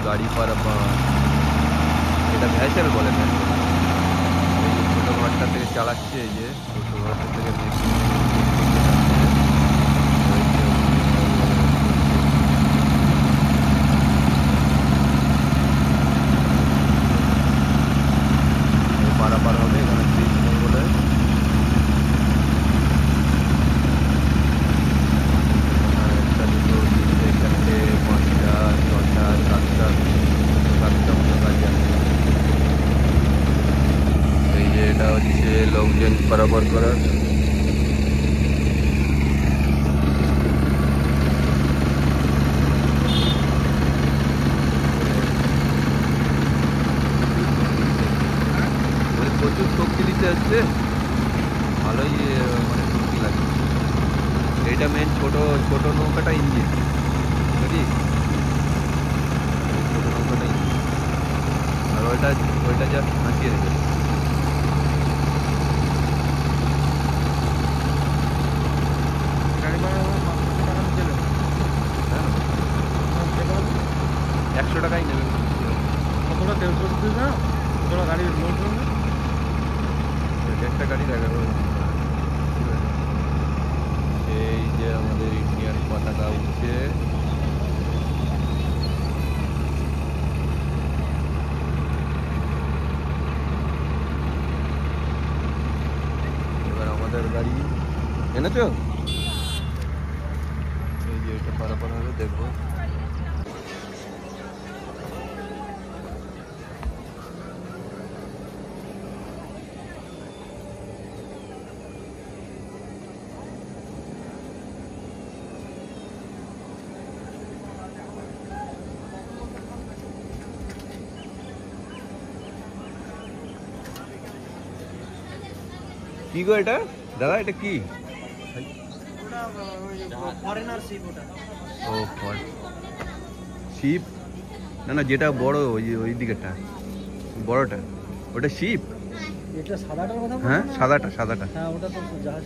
গাড়ি এটা ভ্যাসেল বলে, ভ্যাসেল। এই যে ছোটো ঘরটা থেকে চালাচ্ছে, এই যে ছোটো ঘরটা থেকে পারাপার হবে, এখানে ব্রিজ নেই বলে। একটা, দুটো, তিনটে, চারটে, পাঁচটা, ছটা, সাতটা মতো গাড়ি আছে। এই যে এটা হচ্ছে লোকজন পারাপার করার। প্রচুর শক্তি দিতে হচ্ছে, ভালোই মানে শক্তি লাগে। এইটা মেন ছোট নৌকাটা ইঞ্জিন, বুঝলি? ছোট নৌকাটা ইঞ্জিন, আর ওইটা জাস্ট ফাঁসিয়ে রেখেছে। হ্যাঁ, 100 টাকাই নেবে। কতটা তেল করতে না, কতটা গাড়ি লোড হবে, একটা গাড়ি দেখা গেল। এই যে আমাদের ইন্ডিয়ান পতাকা উঠছে। এবার আমাদের গাড়ি এনেছো, এই যে এটা পারাপার হবে, দেখবো। কি গো এটা দাদা, এটা কি? ও শিপ না, যেটা বড় ওই দিকেটা বড়টা, ওটা শিপ। এটা সাদাটার কথা বলছো? হ্যাঁ, সাদাটা। হ্যাঁ, ওটা তো জাহাজ।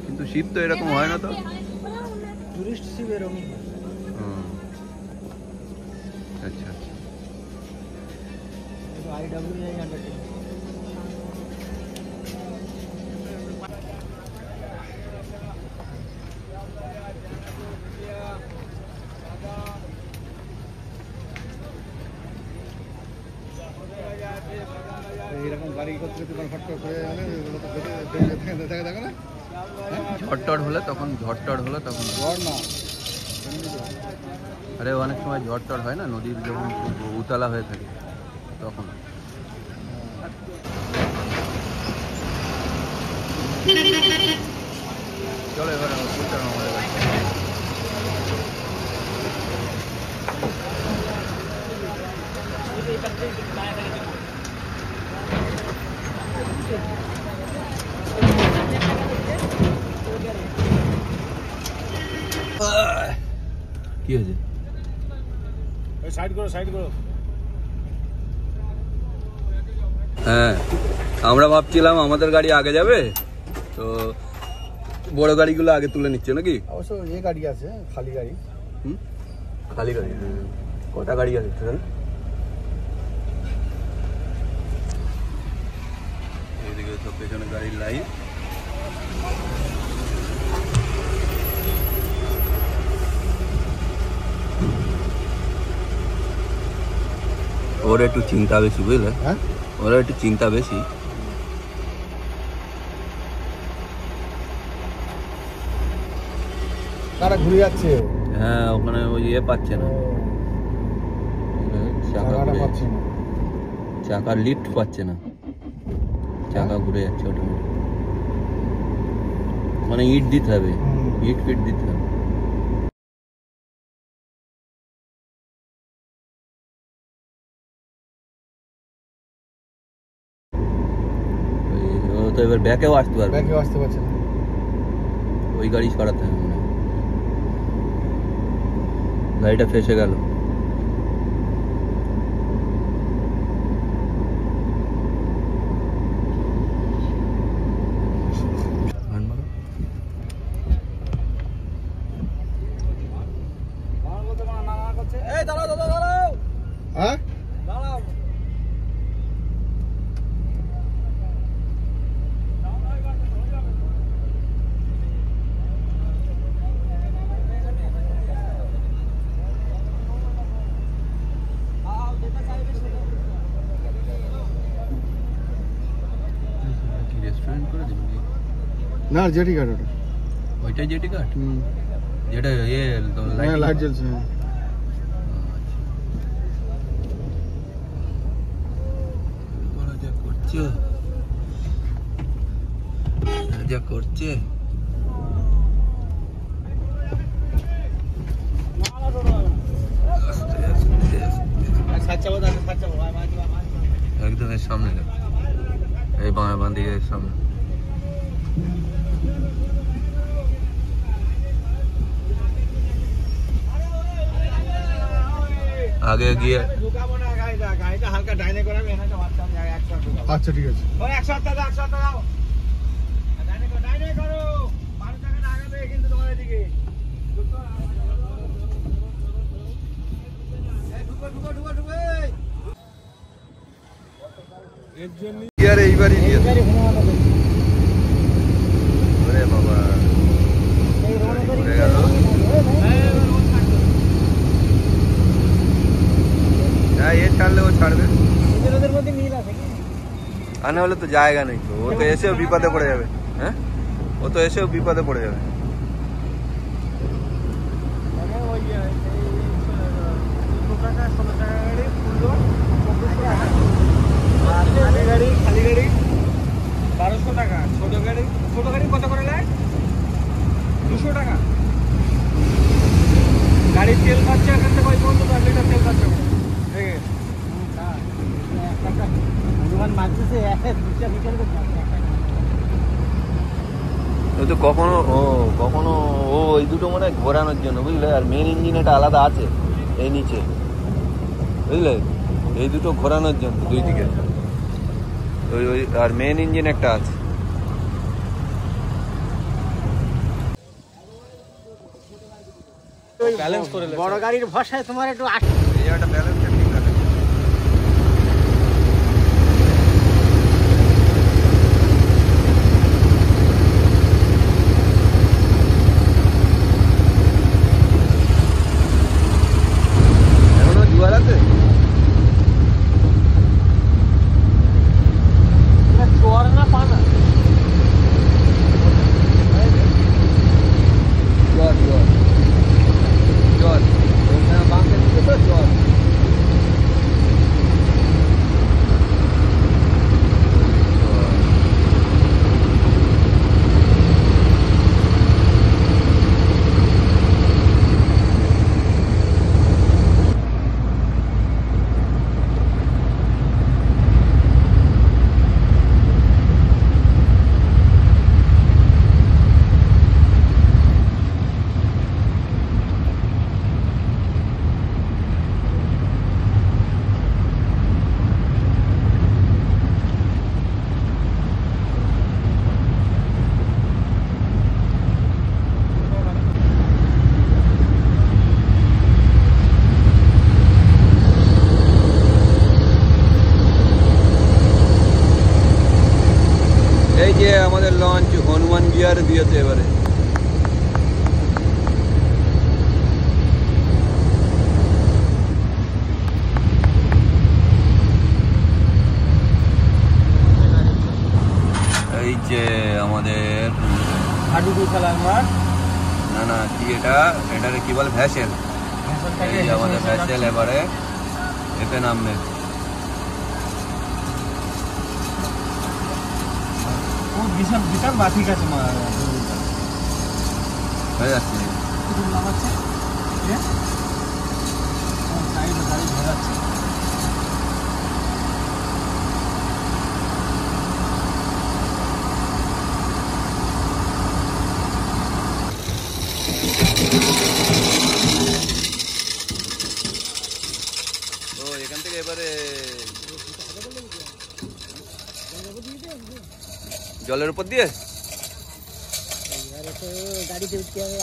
কিন্তু শিপ তো এরকম হয় না তো। টুরিস্ট শিপ এরকমই হয়। আচ্ছা, IWI আন্ডারটেকিং। এইরকম গাড়ি করতে ফট করে দেখো না, ঝড় হলে তখন ঝড় না। আরে অনেক সময় ঝড় হয় না, নদীর যখন উতলা হয়ে থাকে তখন। চলো এবার আমাদের গাড়ি। কি হয়েছে? সাইড করো। হ্যাঁ, আমরা ভাবছিলাম আমাদের গাড়ি আগে যাবে, তো বড় গাড়িগুলো আগে তুলে নিচ্ছে নাকি? অবশ্য এই গাড়ি আছে, খালি গাড়ি। খালি গাড়ি? কটা গাড়ি আছে তাহলে? এইদিকে সব পেছনে গাড়ির লাইন। ওর একটু চিন্তা বেশি, বুঝলে? হ্যাঁ, ওর একটু চিন্তা বেশি। তারা ঘুরে যাচ্ছে। হ্যাঁ, ওখানে ওই পাচ্ছে না, চাকার লিফট পাচ্ছে না, চাকা ঘুরে যাচ্ছে অটোমেটিক। মানে ইট দিতে হবে, ইট ফিট দিতে হবে। ও তো এবার ব্যাকেও আসতে পারবে, পারছে না, ওই গাড়ি সরাতে হবে মনে হয়। গাড়িটা ফেসে গেল। না জেটি কার্ড ওটা। ওইটাই জেটি কার্ড, যেটা লাইট জ্বলছে। যা করছে একদম এর সামনে, এই বাঁ দিকে সামনে। আগে গিয়ে হালকা ডাইনে করে আমি এখানে আচ্ছা ঠিক আছে। ওই 100 দাও 100 দাও, ডাইনে করো 12 টাকা না আগাবে কিন্তু তোমার এদিকে। এর জন্য আর এইবারই দিয়েছে। ওরে বাবা ঘুরে গেল। হ্যাঁ এ ছাড়লে ও ছাড়বে, ওদের মধ্যে মিল আছে কি? আর না হলে তো জায়গা নেই তো, ও তো এসেও বিপদে পড়ে যাবে। হ্যাঁ ও তো এসেও বিপদে পড়ে যাবে। খালি গাড়ি 1200 টাকা, ছোট গাড়ি কত করে নেয়? 200 টাকা। গাড়ির তেল খরচা এখান থেকে 5 লিটার তেল খরচা করে। তো কখনো ও ওই দুটো মনে হয় ঘোরানোর জন্য, বুঝলে? আর মেন ইঞ্জিন এটা আলাদা আছে এই নিচে, বুঝলে? এই দুটো ঘোরানোর জন্য দুই দিকে, ওই আর মেন ইঞ্জিন একটা আছে। ব্যালেন্স করে বড় গাড়ির ভাষায় তোমার একটু এই জায়গাটা ব্যালেন্স ঠিক রাখে। এখনো জুয়ার আছে? চোর না পানা? জল জল জল বাঁকের দিকে তো জল। এই যে আমাদের লঞ্চ হনুমান গিয়ার দিয়েছে এবারে। এই যে আমাদের হাডুডু খেলা আমার না কি এটারে কি বলে, ভ্যাসেল। এই যে আমাদের ভ্যাসেল এবারে এতে নামবে। বিশাল বিশাল বা ঠিক আছে হয়ে যাচ্ছে। গাড়ি ভেজাচ্ছে। তো এখান থেকে এবারে জলের উপর দিয়ে গাড়িতে উঠতে হবে।